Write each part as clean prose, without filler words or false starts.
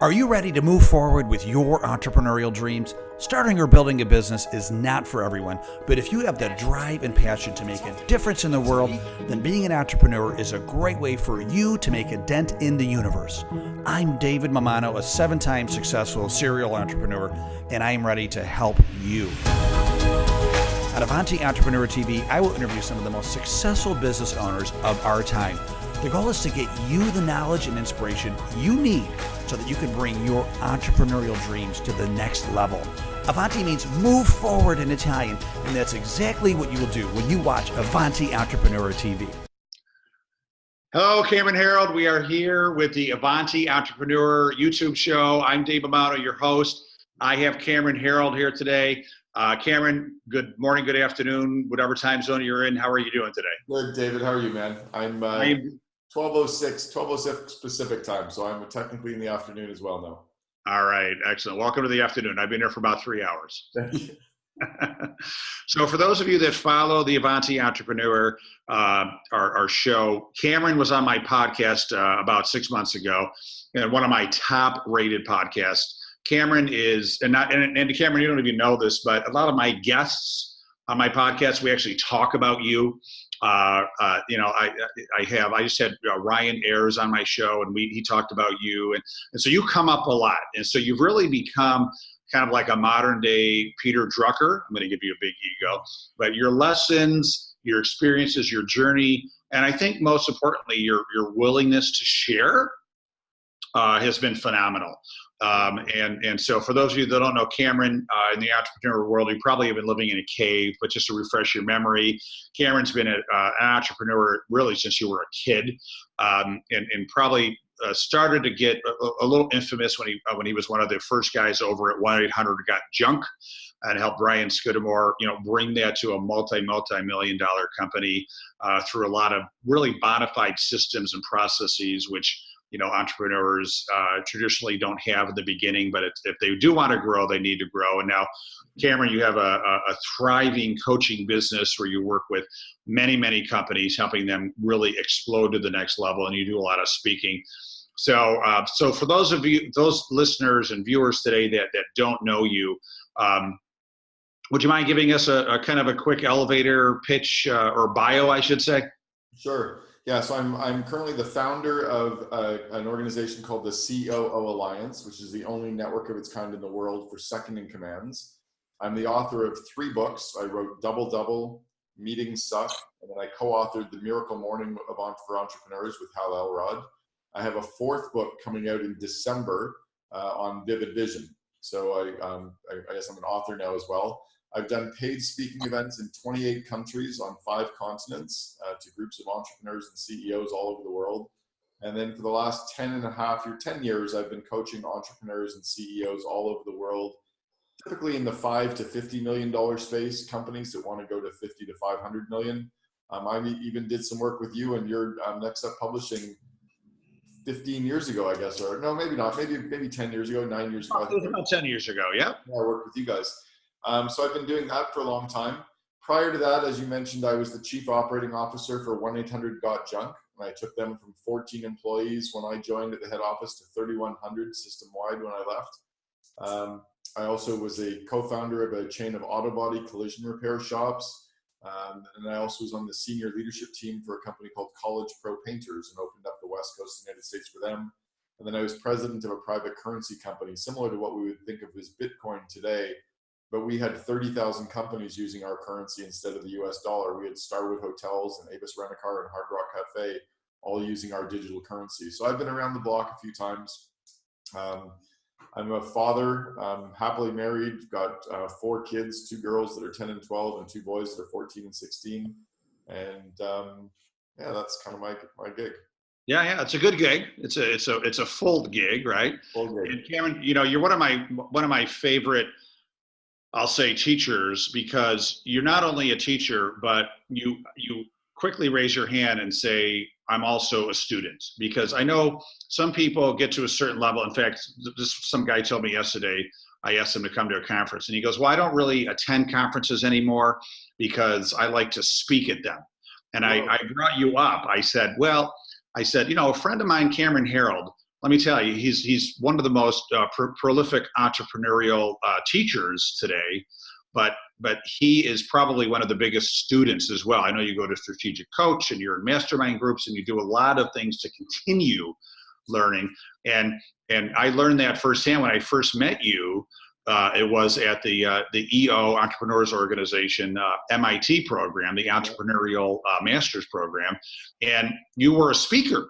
Are you ready to move forward with your entrepreneurial dreams? Starting or building a business is not for everyone, but if you have the drive and passion to make a difference in the world, then being an entrepreneur is a great way for you to make a dent in the universe. I'm David Mammano, a 7-time successful serial entrepreneur, and I am ready to help you. On Avanti Entrepreneur TV, I will interview some of the most successful business owners of our time. The goal is to get you the knowledge and inspiration you need so that you can bring your entrepreneurial dreams to the next level. Avanti means move forward in Italian, and that's exactly what you will do when you watch Avanti Entrepreneur TV. Hello, Cameron Herold. We are here with the Avanti Entrepreneur YouTube show. I'm Dave Mammano, your host. I have Cameron Herold here today. Cameron, good morning, good afternoon, whatever time zone you're in. How are you doing today? Good, David. How are you, man? I'm 12:06 Pacific time, so I'm technically in the afternoon as well now. All right, excellent. Welcome to the afternoon. I've been here for about 3 hours. So for those of you that follow the Avanti Entrepreneur, our show, Cameron was on my podcast about 6 months ago, and one of my top rated podcasts. Cameron is, and Cameron, you don't even know this, but a lot of my guests on my podcast, we actually talk about you. I just had Ryan Ayers on my show, and he talked about you, and so you come up a lot, and so you've really become kind of like a modern day Peter Drucker. I'm going to give you a big ego, but your lessons, your experiences, your journey, and I think most importantly, your willingness to share has been phenomenal. And so for those of you that don't know Cameron, in the entrepreneur world, you probably have been living in a cave, but just to refresh your memory, Cameron's been an entrepreneur really since you were a kid, and probably started to get a little infamous when he was one of the first guys over at 1-800-GOT-JUNK and helped Brian Scudamore, bring that to a multi-million-dollar company through a lot of really bona fide systems and processes, which entrepreneurs traditionally don't have at the beginning, but if they do want to grow, they need to grow. And now, Cameron, you have a thriving coaching business where you work with many, many companies, helping them really explode to the next level, and you do a lot of speaking. So for those of you, those listeners and viewers today that don't know you, would you mind giving us a kind of a quick elevator pitch or bio, I should say? Sure. Yeah, so I'm currently the founder of an organization called the COO Alliance, which is the only network of its kind in the world for second in commands. I'm the author of 3 books. I wrote Double Double, Meetings Suck, and then I co-authored The Miracle Morning for Entrepreneurs with Hal Elrod. I have a 4th book coming out in December on Vivid Vision. So I guess I'm an author now as well. I've done paid speaking events in 28 countries on 5 continents to groups of entrepreneurs and CEOs all over the world. And then for the last 10 years, I've been coaching entrepreneurs and CEOs all over the world, typically in the $5 to $50 million space, companies that want to go to 50 to 500 million. I even did some work with you and your Next Up Publishing 15 years ago, I guess, or no, maybe not, maybe 10 years ago, 9 years ago. It was about 10 years ago, yeah. I worked with you guys. So I've been doing that for a long time. Prior to that, as you mentioned, I was the chief operating officer for 1-800-GOT-JUNK, and I took them from 14 employees when I joined at the head office to 3,100 system-wide when I left. I also was a co-founder of a chain of auto body collision repair shops, and I also was on the senior leadership team for a company called College Pro Painters and opened up the West Coast of the United States for them. And then I was president of a private currency company, similar to what we would think of as Bitcoin today, but we had 30,000 companies using our currency instead of the US dollar. We had Starwood Hotels and Avis Rent-A-Car and Hard Rock Cafe all using our digital currency. So I've been around the block a few times. I'm a father, happily married, got 4 kids, 2 girls that are 10 and 12 and 2 boys that are 14 and 16. And yeah, that's kind of my gig. Yeah, it's a good gig. It's a full gig, right? Full gig. And Cameron, you're one of my favorite, I'll say, teachers, because you're not only a teacher, but you quickly raise your hand and say, I'm also a student, because I know some people get to a certain level. In fact, some guy told me yesterday, I asked him to come to a conference, and he goes, well, I don't really attend conferences anymore because I like to speak at them. And I brought you up. I said, a friend of mine, Cameron Herold, let me tell you, he's one of the most prolific entrepreneurial teachers today. But he is probably one of the biggest students as well. I know you go to strategic coach and you're in mastermind groups and you do a lot of things to continue learning. And I learned that firsthand when I first met you. It was at the EO Entrepreneurs Organization MIT program, the Entrepreneurial Masters program, and you were a speaker,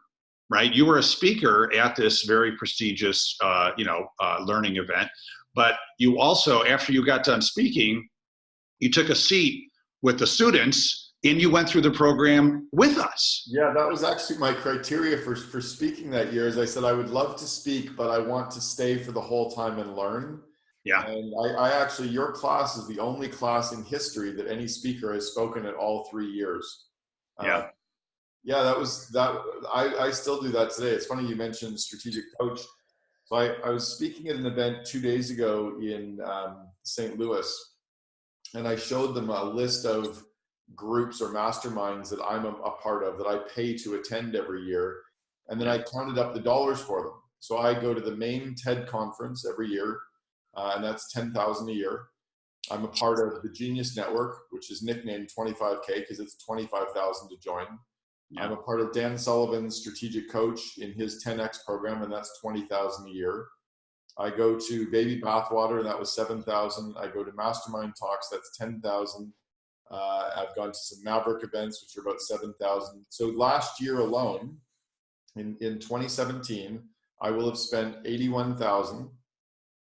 right? You were a speaker at this very prestigious, learning event. But you also, after you got done speaking, you took a seat with the students and you went through the program with us. Yeah, that was actually my criteria for speaking that year. As I said, I would love to speak, but I want to stay for the whole time and learn. Yeah. And I actually, your class is the only class in history that any speaker has spoken at all 3 years. Yeah. Yeah, that was that. I still do that today. It's funny you mentioned strategic coach. So I was speaking at an event 2 days ago in St. Louis, and I showed them a list of groups or masterminds that I'm a part of that I pay to attend every year. And then I counted up the dollars for them. So I go to the main TED conference every year, and that's $10,000 a year. I'm a part of the Genius Network, which is nicknamed 25K because it's 25,000 to join. Yeah. I'm a part of Dan Sullivan's strategic coach in his 10X program, and that's 20,000 a year. I go to Baby Bathwater, and that was 7,000. I go to Mastermind Talks, that's 10,000. I've gone to some Maverick events, which are about 7,000. So last year alone, in 2017, I will have spent 81,000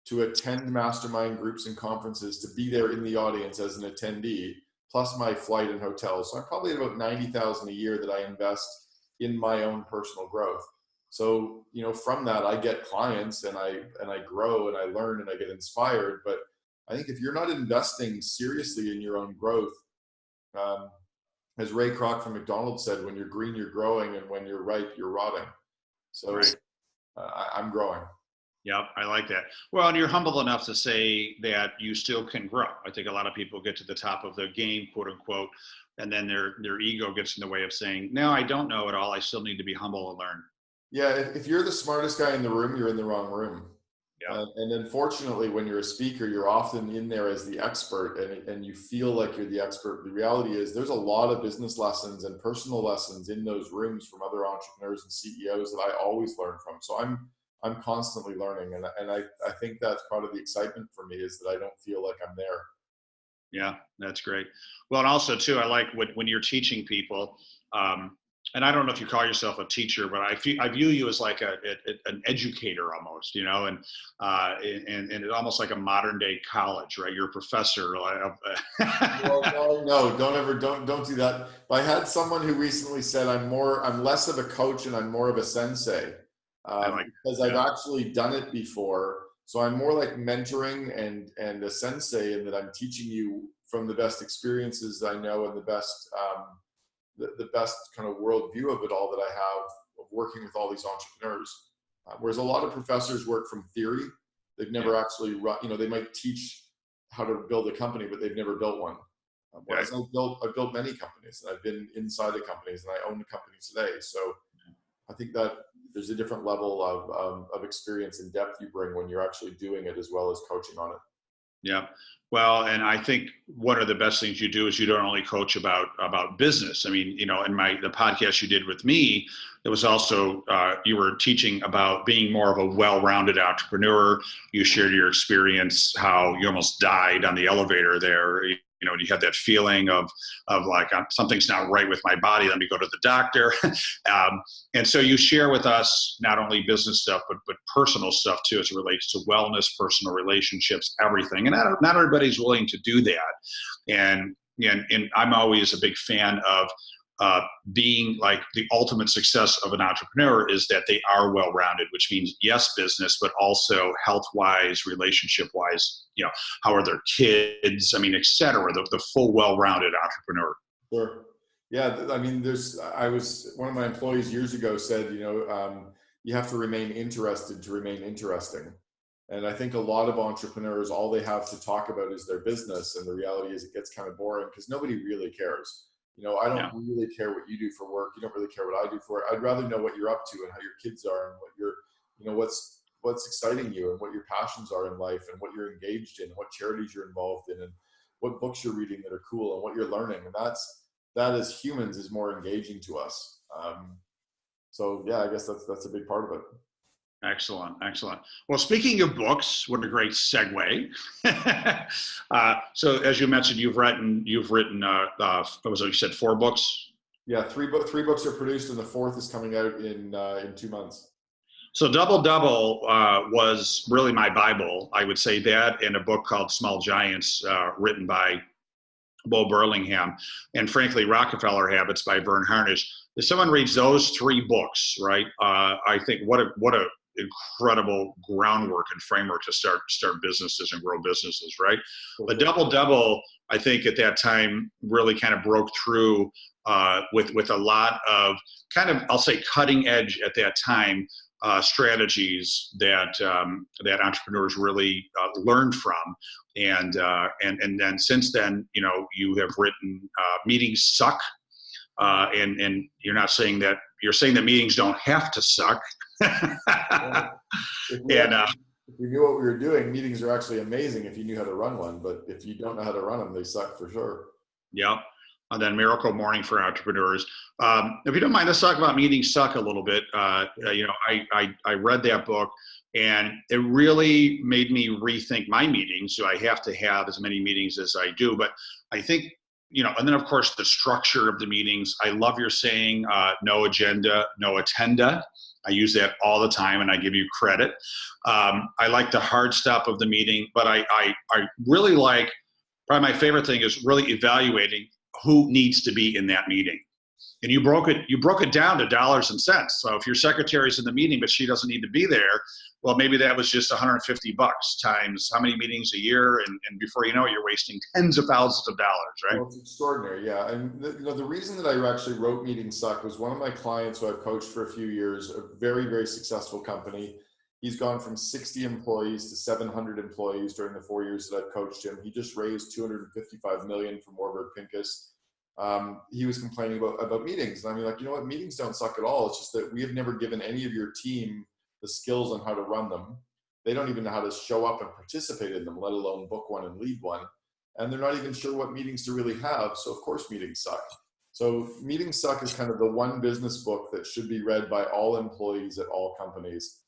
to attend mastermind groups and conferences, to be there in the audience as an attendee, plus my flight and hotel. So I'm probably at about 90,000 a year that I invest in my own personal growth. So, from that, I get clients and I grow and I learn and I get inspired. But I think if you're not investing seriously in your own growth, as Ray Kroc from McDonald's said, when you're green, you're growing, and when you're ripe, you're rotting. So right. I'm growing. Yep, I like that. Well, and you're humble enough to say that you still can grow. I think a lot of people get to the top of their game, quote unquote, and then their ego gets in the way of saying, no, I don't know it all. I still need to be humble and learn. Yeah, if you're the smartest guy in the room, you're in the wrong room. Yeah. And unfortunately, when you're a speaker, you're often in there as the expert, and you feel like you're the expert. The reality is there's a lot of business lessons and personal lessons in those rooms from other entrepreneurs and CEOs that I always learn from. So I'm constantly learning, and I think that's part of the excitement for me, is that I don't feel like I'm there. Yeah, that's great. Well, and also too, I like when you're teaching people, and I don't know if you call yourself a teacher, but I view you as like an educator almost, and it's almost like a modern day college, right? You're a professor. No, don't do that. I had someone who recently said I'm less of a coach and I'm more of a sensei, because I've actually done it before. So I'm more like mentoring and a sensei, in that I'm teaching you from the best experiences I know and the best kind of worldview of it all that I have of working with all these entrepreneurs. Whereas a lot of professors work from theory. They've never actually run, they might teach how to build a company, but they've never built one. Whereas I've built many companies, and I've been inside the companies, and I own the companies today. So I think that there's a different level of experience and depth you bring when you're actually doing it, as well as coaching on it. Yeah. Well, and I think one of the best things you do is you don't only coach about business. I mean, in the podcast you did with me, it was also, you were teaching about being more of a well-rounded entrepreneur. You shared your experience, how you almost died on the elevator there. You had that feeling of like, something's not right with my body. Let me go to the doctor. And so you share with us not only business stuff, but personal stuff too, as it relates to wellness, personal relationships, everything. And not everybody's willing to do that. And I'm always a big fan of being like, the ultimate success of an entrepreneur is that they are well-rounded, which means yes, business, but also health-wise, relationship-wise, how are their kids? I mean, et cetera, the full well-rounded entrepreneur. Sure. Yeah. I mean, one of my employees years ago said, you have to remain interested to remain interesting. And I think a lot of entrepreneurs, all they have to talk about is their business. And the reality is it gets kind of boring because nobody really cares. I don't really care what you do for work. You don't really care what I do for it. I'd rather know what you're up to and how your kids are and what what's exciting you and what your passions are in life and what you're engaged in, what charities you're involved in, and what books you're reading that are cool and what you're learning. And that as humans is more engaging to us. So yeah, I guess that's a big part of it. Excellent, excellent. Well, speaking of books, what a great segue. So, as you mentioned, you've written. What was it? You said 4 books. Yeah, three books are produced, and the 4th is coming out in 2 months. So, Double Double was really my Bible. I would say that, and a book called Small Giants, written by Bo Burlingham, and frankly, Rockefeller Habits by Vern Harnish. If someone reads those 3 books, right, I think what a incredible groundwork and framework to start businesses and grow businesses, right? But Double Double, I think at that time really kind of broke through with a lot of kind of, I'll say, cutting edge at that time strategies that entrepreneurs really learned from, and then since then, you have written Meetings Suck, and you're saying that meetings don't have to suck. If we knew what we were doing, meetings are actually amazing if you knew how to run one. But if you don't know how to run them, they suck for sure. Yeah. And then Miracle Morning for Entrepreneurs. If you don't mind, let's talk about Meetings Suck a little bit. I read that book, and it really made me rethink my meetings. So I have to have as many meetings as I do, but I think, and then of course the structure of the meetings. I love your saying, no agenda, no attenda. I use that all the time, and I give you credit. I like the hard stuff of the meeting, but I really like, probably my favorite thing is really evaluating who needs to be in that meeting. And you broke it down to dollars and cents. So if your secretary's in the meeting, but she doesn't need to be there, well, maybe that was just $150 times how many meetings a year, and before you know it, you're wasting tens of thousands of dollars, right? Well, it's extraordinary, yeah. And the reason that I actually wrote Meetings Suck was one of my clients who I've coached for a few years, a very, very successful company. He's gone from 60 employees to 700 employees during the 4 years that I've coached him. He just raised $255 million from Warburg Pincus. He was complaining about meetings. And I mean, like, you know what? Meetings don't suck at all. It's just that we have never given any of your team the skills on how to run them. They don't even know how to show up and participate in them, let alone book one and lead one. And they're not even sure what meetings to really have. So of course meetings suck. So Meetings Suck is kind of the one business book that should be read by all employees at all companies.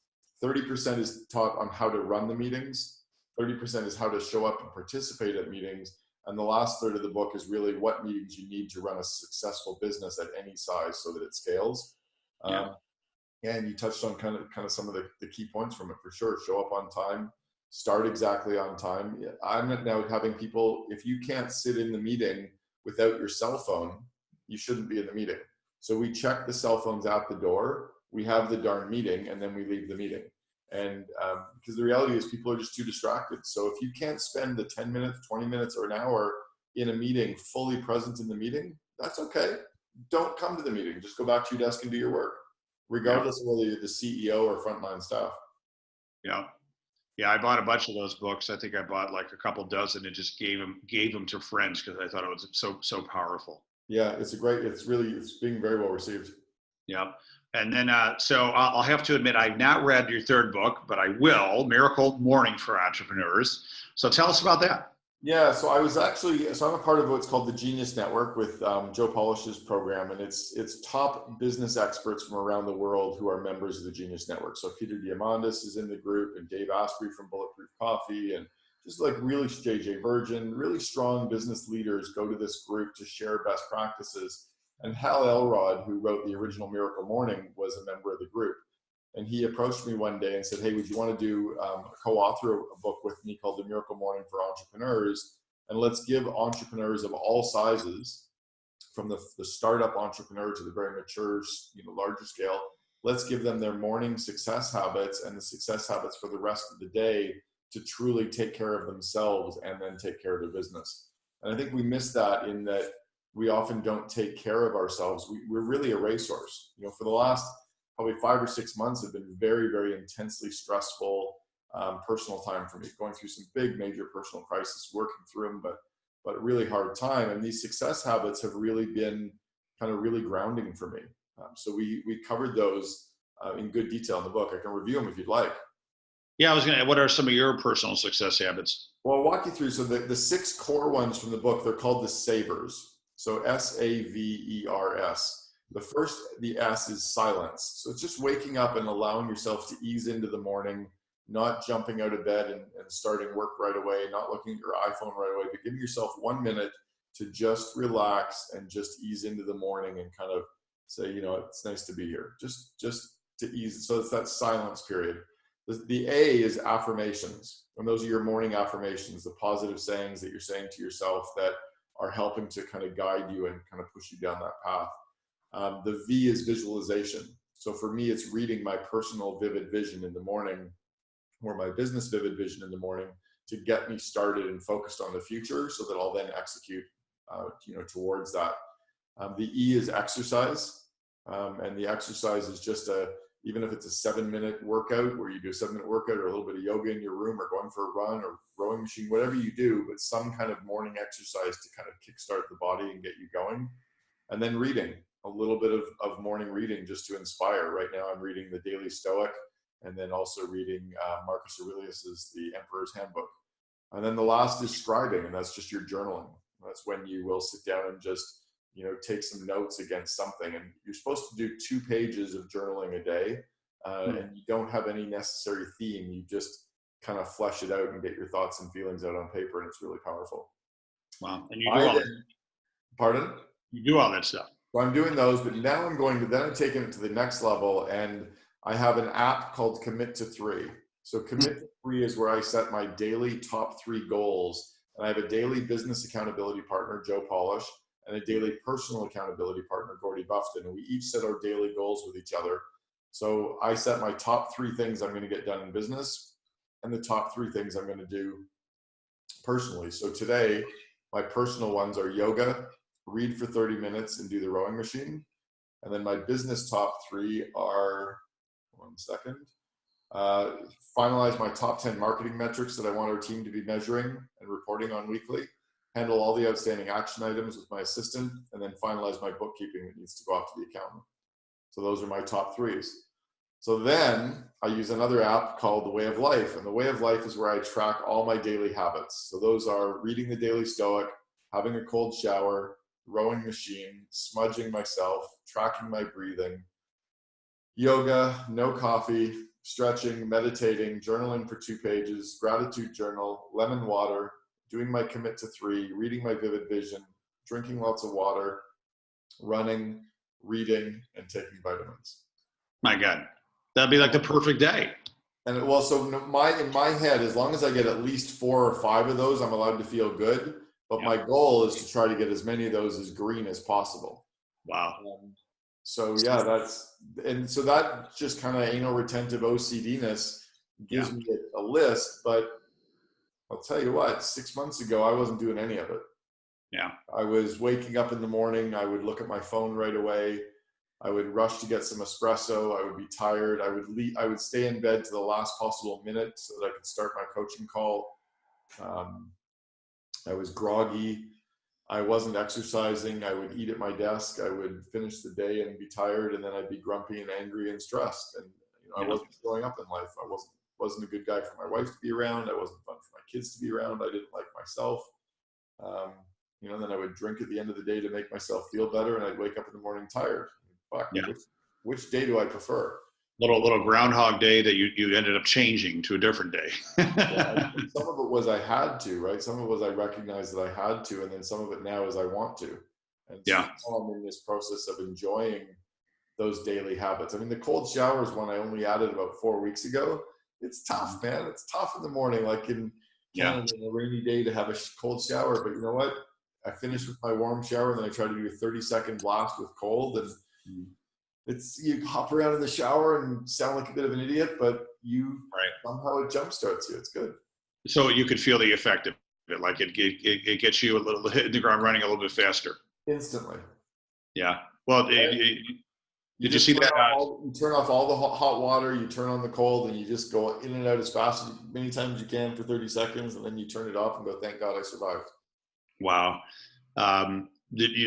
30% is taught on how to run the meetings. 30% is how to show up and participate at meetings. And the last third of the book is really what meetings you need to run a successful business at any size so that it scales. Yeah. And you touched on kind of some of the key points from it for sure. Show up on time, start exactly on time. I'm now having people, if you can't sit in the meeting without your cell phone, you shouldn't be in the meeting. So we check the cell phones at the door, we have the darn meeting, and then we leave the meeting. And because the reality is people are just too distracted. So if you can't spend the 10 minutes, 20 minutes, or an hour in a meeting fully present in the meeting, that's okay. Don't come to the meeting. Just go back to your desk and do your work, regardless of whether you're the CEO or frontline staff. Yeah. Yeah, I bought a bunch of those books. I think I bought like a couple dozen and just gave them to friends because I thought it was so powerful. Yeah, it's being very well received. Yeah. And then, so I'll have to admit, I've not read your 3rd book, but I will, Miracle Morning for Entrepreneurs. So tell us about that. Yeah, so I'm a part of what's called the Genius Network with Joe Polish's program, and it's top business experts from around the world who are members of the Genius Network. So Peter Diamandis is in the group, and Dave Asprey from Bulletproof Coffee, and just like really JJ Virgin, really strong business leaders go to this group to share best practices. And Hal Elrod, who wrote the original Miracle Morning, was a member of the group. And he approached me one day and said, hey, would you want to do co-author a book with me called The Miracle Morning for Entrepreneurs? And let's give entrepreneurs of all sizes, from the startup entrepreneur to the very mature, larger scale, let's give them their morning success habits and the success habits for the rest of the day to truly take care of themselves and then take care of their business. And I think we miss that in that we often don't take care of ourselves. We're really a racehorse. For the last probably 5 or 6 months have been very, very intensely stressful personal time for me, going through some big major personal crises, working through them, but a really hard time. And these success habits have really been kind of really grounding for me. So we covered those in good detail in the book. I can review them if you'd like. Yeah, what are some of your personal success habits? Well, I'll walk you through. So the 6 core ones from the book, they're called the savers. So SAVERS. The first, the S, is silence. So it's just waking up and allowing yourself to ease into the morning, not jumping out of bed and starting work right away, not looking at your iPhone right away, but giving yourself 1 minute to just relax and just ease into the morning and kind of say, it's nice to be here. Just to ease. So it's that silence period. The A is affirmations. And those are your morning affirmations, the positive sayings that you're saying to yourself that are helping to kind of guide you and kind of push you down that path. The V is visualization. So for me, it's reading my personal vivid vision in the morning, or my business vivid vision in the morning, to get me started and focused on the future so that I'll then execute towards that. The E is exercise. And the exercise is just even if it's a 7-minute workout where you do a 7-minute workout or a little bit of yoga in your room or going for a run or rowing machine, whatever you do, but some kind of morning exercise to kind of kickstart the body and get you going. And then reading, a little bit of morning reading just to inspire. Right now I'm reading the Daily Stoic, and then also reading Marcus Aurelius's The Emperor's Handbook. And then the last is scribing, and that's just your journaling. That's when you will sit down and just take some notes against something. And you're supposed to do 2 pages of journaling a day, and you don't have any necessary theme. You just kind of flesh it out and get your thoughts and feelings out on paper, and it's really powerful. Wow. And you do all that. Pardon? You do all that stuff. So I'm doing those, but now I'm taking it to the next level, and I have an app called Commit to 3. So Commit to 3 is where I set my daily top 3 goals. And I have a daily business accountability partner, Joe Polish, and a daily personal accountability partner, Gordy Buffton. And we each set our daily goals with each other. So I set my top 3 things I'm going to get done in business and the top 3 things I'm going to do personally. So today, my personal ones are yoga, read for 30 minutes and do the rowing machine. And then my business top 3 are, finalize my top 10 marketing metrics that I want our team to be measuring and reporting on weekly, handle all the outstanding action items with my assistant, and then finalize my bookkeeping that needs to go off to the accountant. So those are my top 3s. So then I use another app called The Way of Life. And The Way of Life is where I track all my daily habits. So those are reading the Daily Stoic, having a cold shower, rowing machine, smudging myself, tracking my breathing, yoga, no coffee, stretching, meditating, journaling for 2 pages, gratitude journal, lemon water, doing my Commit to 3, reading my vivid vision, drinking lots of water, running, reading, and taking vitamins. My God, that'd be like the perfect day. And in my head, as long as I get at least 4 or 5 of those, I'm allowed to feel good. But my goal is to try to get as many of those as green as possible. Wow. So that just kind of anal retentive OCD-ness gives me a list. But I'll tell you what, 6 months ago, I wasn't doing any of it. Yeah. I was waking up in the morning. I would look at my phone right away. I would rush to get some espresso. I would be tired. I would stay in bed to the last possible minute so that I could start my coaching call. I was groggy. I wasn't exercising. I would eat at my desk. I would finish the day and be tired, and then I'd be grumpy and angry and stressed. And I wasn't growing up in life. I wasn't a good guy for my wife to be around. I wasn't fun for my kids to be around. I didn't like myself. Then I would drink at the end of the day to make myself feel better, and I'd wake up in the morning tired. Fuck, which day do I prefer? Little Groundhog Day that you ended up changing to a different day. Some of it was I had to, right? Some of it was I recognized that I had to, and then some of it now is I want to. And so I'm in this process of enjoying those daily habits. I mean, the cold shower is one I only added about 4 weeks ago. It's tough, man. It's tough in the morning, like in Canada, on a rainy day, to have a cold shower. But you know what? I finish with my warm shower, and then I try to do a 30-second blast with cold, and you hop around in the shower and sound like a bit of an idiot, but somehow it jumpstarts you. It's good. So you could feel the effect of it, like it gets you a little hit the ground running a little bit faster. Instantly. Yeah. Well, did you see that? You turn off all the hot water, you turn on the cold, and you just go in and out as fast as many times as you can for 30 seconds, and then you turn it off and go, thank God I survived. Wow.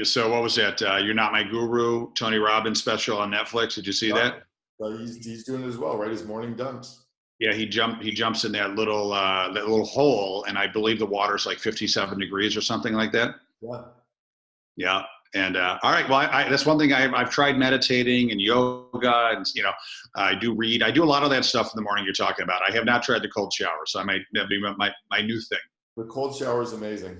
So what was that? You're Not My Guru, Tony Robbins special on Netflix. Did you see that? So he's doing it as well, right? His morning dunks. Yeah, he jumps in that little hole, and I believe the water's like 57 degrees or something like that. Yeah. Yeah. And all right, well, that's one thing I've tried meditating and yoga, and I do read. I do a lot of that stuff in the morning you're talking about. I have not tried the cold shower, so that'd be my new thing. The cold shower is amazing.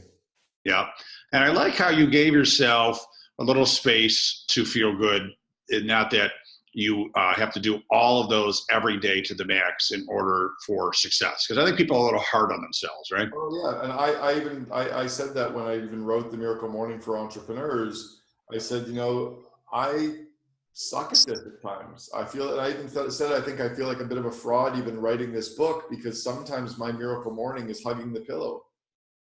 Yeah, and I like how you gave yourself a little space to feel good, and not that you have to do all of those every day to the max in order for success. Because I think people are a little hard on themselves, right? Oh yeah, and I said that when I even wrote the Miracle Morning for Entrepreneurs. I said, I suck at this at times. I feel, and I even said, I think I feel like a bit of a fraud even writing this book, because sometimes my miracle morning is hugging the pillow.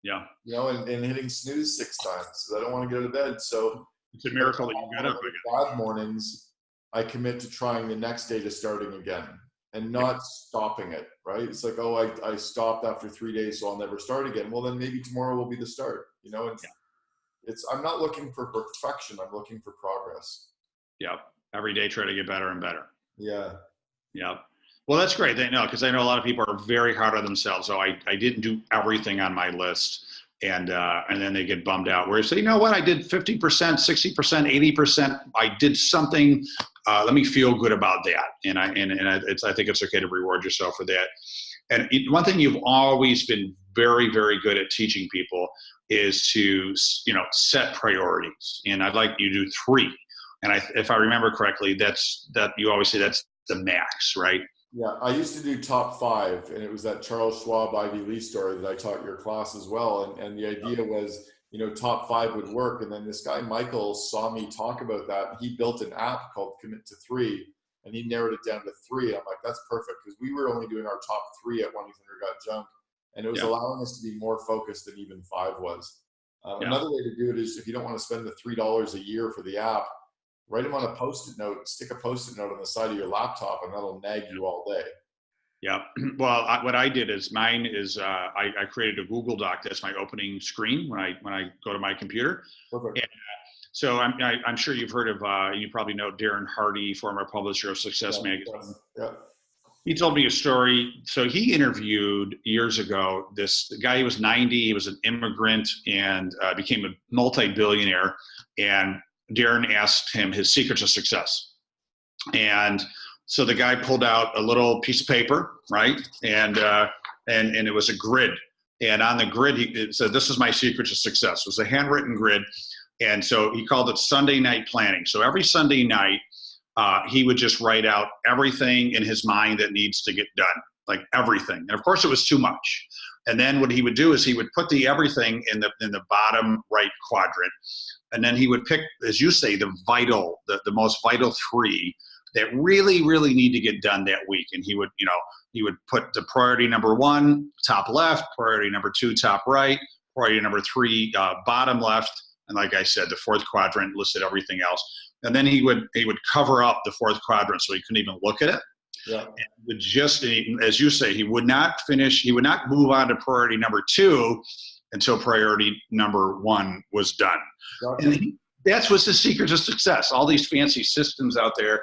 Yeah. And hitting snooze 6 times because I don't want to go to bed. So it's a miracle that you got up again. Bad mornings, I commit to trying the next day to starting again and not stopping it, right? It's like, oh, I stopped after 3 days, so I'll never start again. Well, then maybe tomorrow will be the start, and I'm not looking for perfection. I'm looking for progress. Yeah. Every day, try to get better and better. Yeah. Yeah. Well, that's great. Because I know a lot of people are very hard on themselves. So I didn't do everything on my list, and then they get bummed out. Where you say, you know what, I did 50%, 60%, 80%. I did something. Let me feel good about that. And I think it's okay to reward yourself for that. And one thing you've always been very, very good at teaching people is to set priorities. And I'd like you to do 3. And if I remember correctly, that you always say that's the max, right? Yeah, I used to do top 5, and it was that Charles Schwab Ivy Lee story that I taught your class as well. And the idea was, top 5 would work. And then this guy, Michael, saw me talk about that. And he built an app called Commit to 3, and he narrowed it down to 3. I'm like, that's perfect, because we were only doing our top 3 at 1-800-GOT-JUNK. And it was allowing us to be more focused than even 5 was. Another way to do it is, if you don't want to spend the $3 a year for the app, write them on a Post-it note, stick a Post-it note on the side of your laptop, and that'll nag you all day. Yeah. Well, what I did is mine is I created a Google Doc. That's my opening screen when I go to my computer. Perfect. And, so I'm sure you've heard of, you probably know Darren Hardy, former publisher of Success Magazine. Yeah. He told me a story. So he interviewed years ago this guy. He was 90. He was an immigrant and became a multi-billionaire. And Darren asked him his secret to success. And so the guy pulled out a little piece of paper, right? And it was a grid. And on the grid, it said, "This is my secret to success." It was a handwritten grid. And so he called it Sunday night planning. So every Sunday night, he would just write out everything in his mind that needs to get done, like everything. And of course, it was too much. And then what he would do is he would put the everything in the bottom right quadrant. And then he would pick, as you say, the most vital 3 that really, really need to get done that week. And he would put the priority number 1, top left, priority number 2, top right, priority number 3, bottom left. And like I said, the 4th quadrant listed everything else. And then he would cover up the 4th quadrant so he couldn't even look at it. Yeah. And would just, as you say, he would not move on to priority number 2 until priority number 1 was done. Exactly. And that's what's the secret to success. All these fancy systems out there,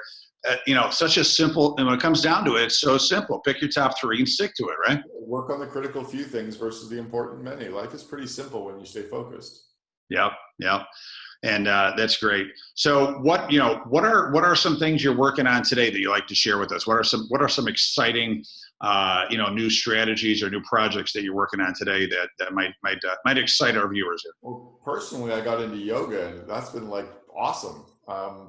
such a simple, and when it comes down to it, it's so simple. Pick your top 3 and stick to it, right? Work on the critical few things versus the important many. Life is pretty simple when you stay focused. Yeah. And that's great. So what are some things you're working on today that you like to share with us? What are some exciting new strategies or new projects that you're working on today that might excite our viewers here? Well, personally, I got into yoga, and that's been like awesome. I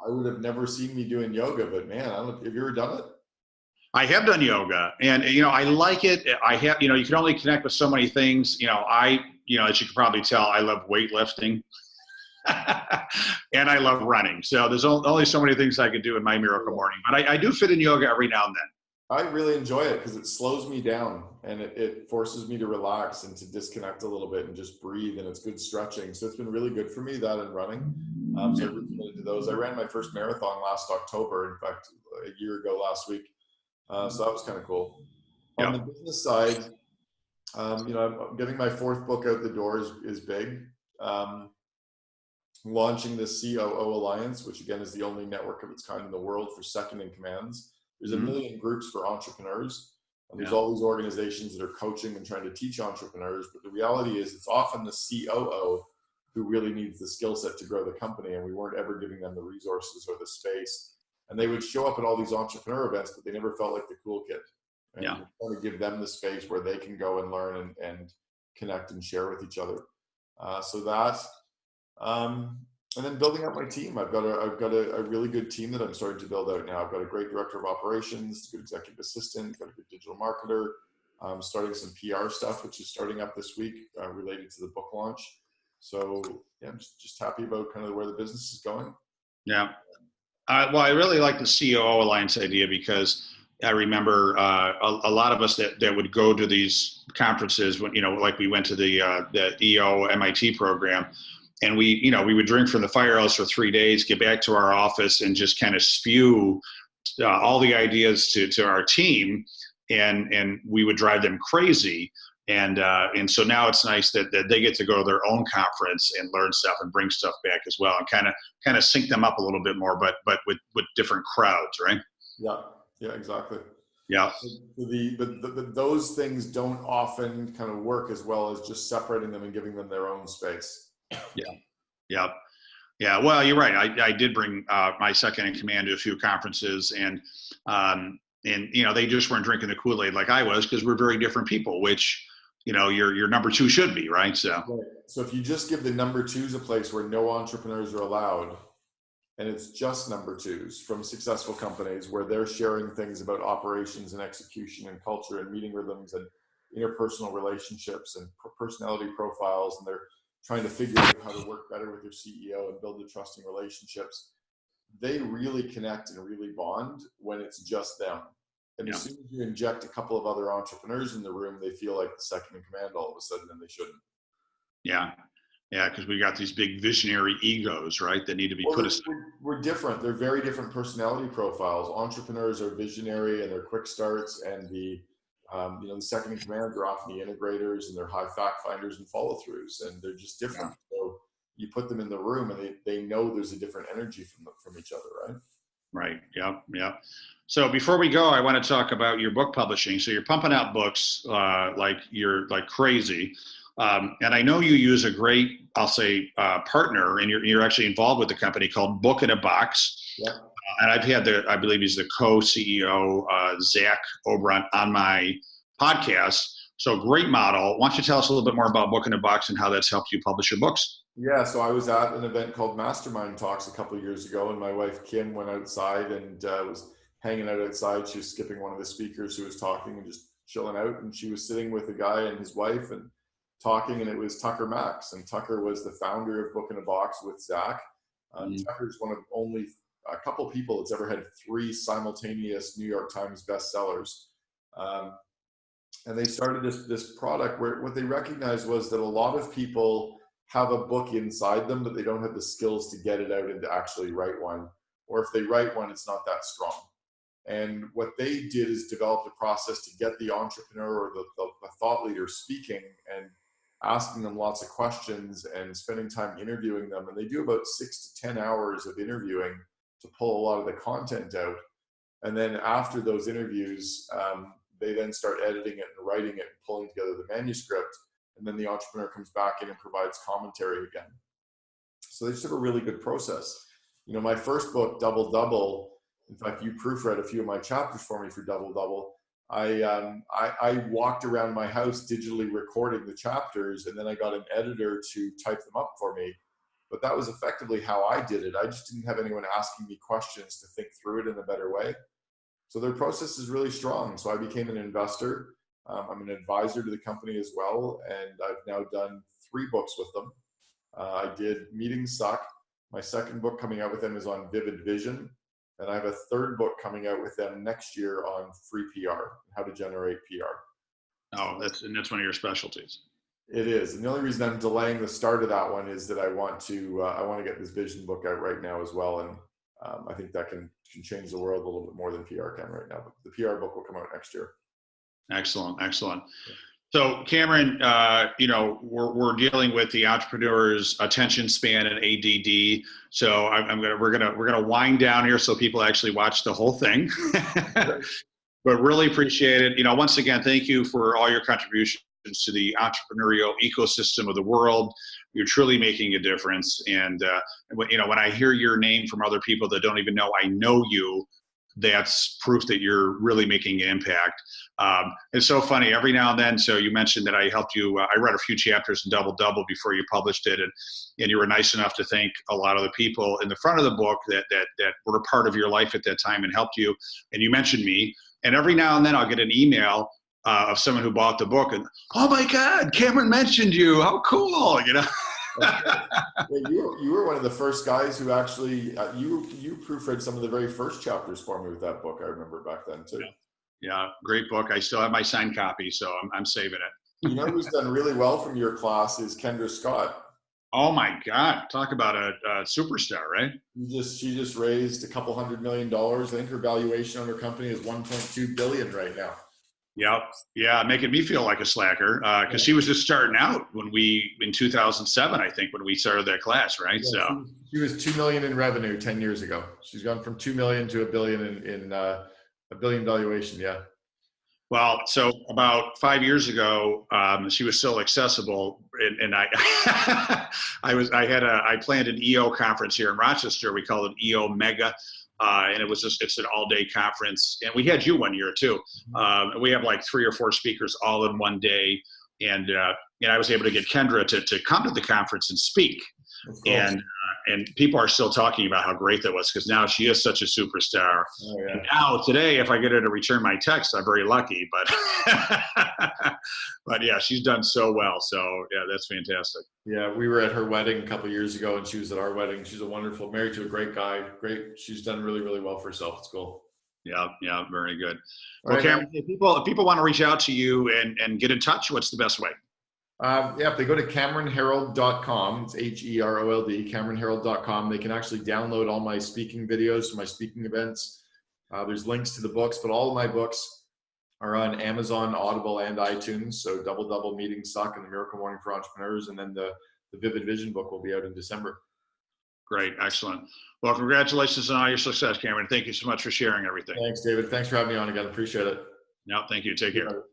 would have never seen me doing yoga, but man, have you ever done it? I have done yoga, and I like it. I have, you can only connect with so many things. As you can probably tell, I love weightlifting. And I love running. So there's only so many things I could do in my miracle morning. But I do fit in yoga every now and then. I really enjoy it because it slows me down, and it forces me to relax and to disconnect a little bit and just breathe, and it's good stretching. So it's been really good for me, that and running. So I really committed to those. I ran my first marathon last October, in fact, a year ago last week. So that was kind of cool. On the business side, I'm getting my 4th book out the door is big. launching the COO Alliance, which again is the only network of its kind in the world for second in commands. There's a million groups for entrepreneurs, and there's all these organizations that are coaching and trying to teach entrepreneurs. But the reality is it's often the COO who really needs the skill set to grow the company, and we weren't ever giving them the resources or the space. And they would show up at all these entrepreneur events, but they never felt like the cool kid. And we're trying to give them the space where they can go and learn and connect and share with each other. And then building out my team. I've got a really good team that I'm starting to build out now. I've got a great director of operations, good executive assistant, got a good digital marketer. I'm starting some PR stuff, which is starting up this week related to the book launch. So yeah, I'm just happy about kind of where the business is going. Yeah. Well, I really like the COO Alliance idea because I remember a lot of us that would go to these conferences when, like we went to the EO MIT program, and we would drink from the firehouse for 3 days, get back to our office and just kind of spew all the ideas to our team, and we would drive them crazy. And so now it's nice that they get to go to their own conference and learn stuff and bring stuff back as well, and kind of sync them up a little bit more, but with different crowds, right? Yeah, exactly. Yeah. But those things don't often kind of work as well as just separating them and giving them their own space. Yeah. Well, you're right. I did bring my second in command to a few conferences, and they just weren't drinking the Kool-Aid like I was, because we're very different people, which your number two should be, right? So if you just give the number twos a place where no entrepreneurs are allowed, and it's just number twos from successful companies where they're sharing things about operations and execution and culture and meeting rhythms and interpersonal relationships and personality profiles, and they're trying to figure out how to work better with their CEO and build the trusting relationships, they really connect and really bond when it's just them. And as soon as you inject a couple of other entrepreneurs in the room, they feel like the second in command all of a sudden, and they shouldn't. Yeah, because we got these big visionary egos, right, that need to be put aside. We're different. They're very different personality profiles. Entrepreneurs are visionary and they're quick starts, and the second in command are often the integrators, and they're high fact finders and follow throughs, and they're just different. So you put them in the room, and they know there's a different energy from each other, right? Right. Yeah. So before we go, I want to talk about your book publishing. So you're pumping out books like crazy. And I know you use a great, I'll say, partner, and you're actually involved with the company called Book in a Box. Yeah. And I've had I believe he's the co-CEO, Zach Oberon, on my podcast. So great model. Why don't you tell us a little bit more about Book in a Box and how that's helped you publish your books? Yeah, so I was at an event called Mastermind Talks a couple of years ago, and my wife Kim went outside and was hanging out outside. She was skipping one of the speakers who was talking and just chilling out, and she was sitting with a guy and his wife and talking, and it was Tucker Max, and Tucker was the founder of Book in a Box with Zach. Tucker's one of only a couple people that's ever had 3 simultaneous New York Times bestsellers. And they started this product where what they recognized was that a lot of people have a book inside them, but they don't have the skills to get it out and to actually write one. Or if they write one, it's not that strong. And what they did is develop a process to get the entrepreneur or the thought leader speaking and asking them lots of questions and spending time interviewing them. And they do about 6 to 10 hours of interviewing to pull a lot of the content out. And then after those interviews, they then start editing it and writing it and pulling together the manuscript. And then the entrepreneur comes back in and provides commentary again. So they just have a really good process. My first book, Double Double, in fact, you proofread a few of my chapters for me for Double Double. I walked around my house digitally recording the chapters, and then I got an editor to type them up for me. But that was effectively how I did it. I just didn't have anyone asking me questions to think through it in a better way. So their process is really strong. So I became an investor. I'm an advisor to the company as well, and I've now done 3 books with them. I did Meetings Suck. My second book coming out with them is on Vivid Vision, and I have a 3rd book coming out with them next year on free PR, how to generate PR. Oh, that's one of your specialties. It is, and the only reason I'm delaying the start of that one is that I want to get this vision book out right now as well, and I think that can change the world a little bit more than PR can right now. But the PR book will come out next year. Excellent. So Cameron, we're dealing with the entrepreneur's attention span and ADD. So we're gonna wind down here so people actually watch the whole thing. But really appreciate it. Once again, thank you for all your contributions to the entrepreneurial ecosystem of the world. You're truly making a difference. And when I hear your name from other people that don't even know I know you, that's proof that you're really making an impact. It's so funny every now and then. So you mentioned that I helped you. I read a few chapters in Double Double before you published it, and you were nice enough to thank a lot of the people in the front of the book that were a part of your life at that time and helped you. And you mentioned me. And every now and then I'll get an email of someone who bought the book, and oh my God, Cameron mentioned you. How cool, You were one of the first guys who actually you proofread some of the very first chapters for me with that book. I remember back then too. Yeah, great book. I still have my signed copy, so I'm saving it. Who's done really well from your class is Kendra Scott. Oh my God! Talk about a superstar, right? She just raised a couple $100 million. I think her valuation on her company is $1.2 billion right now. Yep. Yeah, making me feel like a slacker because she was just starting out in 2007, I think, when we started that class, right? Yeah, so she was $2 million in revenue 10 years ago. She's gone from 2 million to $1 billion in $1 billion valuation. Yeah. Well, so about 5 years ago, she was still accessible, and I I planned an EO conference here in Rochester. We called it EO Mega. And it's an all-day conference, and we had you one year too. We have like 3 or 4 speakers all in one day, and I was able to get Kendra to come to the conference and speak, and people are still talking about how great that was because now she is such a superstar. Oh, yeah. And now today, if I get her to return my text, I'm very lucky. But yeah, she's done so well. So yeah, that's fantastic. Yeah, we were at her wedding a couple of years ago, and she was at our wedding. She's married to a great guy. Great, she's done really, really well for herself. It's cool. Yeah, very good. Well, Cameron, if people want to reach out to you and get in touch, what's the best way? If they go to CameronHerold.com, it's Herold, CameronHerold.com, they can actually download all my speaking videos from my speaking events. There's links to the books, but all of my books are on Amazon, Audible, and iTunes. So Double Double, Meetings Suck, and The Miracle Morning for Entrepreneurs. And then the Vivid Vision book will be out in December. Great. Excellent. Well, congratulations on all your success, Cameron. Thank you so much for sharing everything. Thanks, David. Thanks for having me on again. Appreciate it. No, thank you. Take care.